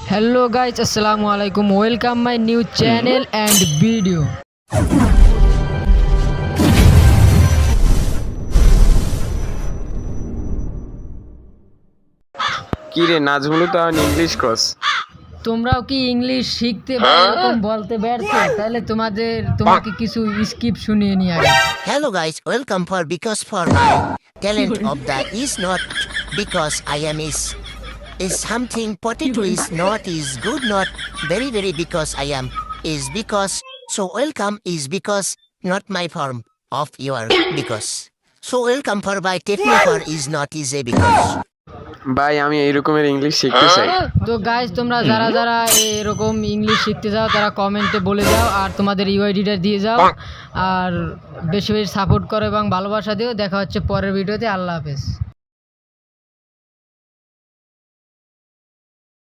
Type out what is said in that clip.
Hello guys, assalamu alaikum. Welcome my new channel and video. কি রে নাজমুলও তো এখন ইংলিশ কস। তোমরাও কি ইংলিশ শিখতে বা এরকম বলতে ব্যর্থ? তাহলে তোমাকে কিছু স্কিপ শুনিয়ে নিয়ে আগে। Hello guys, welcome for because for my talent of that is not because I am is something potato is not is good not very because I am is because so welcome is because not my form of your because so welcome for by technical is not is a because ভাই আমি এই রকমের English শিখতে চাই। তো guys তোমরা যারা এরকম ইংলিশ শিখতে যাও তারা কমেন্টে বলে যাও আর তোমাদের ইউআইডিটা দিয়ে যাও আর বেশি বেশি সাপোর্ট করো এবং ভালোবাসা দিও। দেখা হচ্ছে পরের ভিডিওতে। আল্লাহ হাফেজ।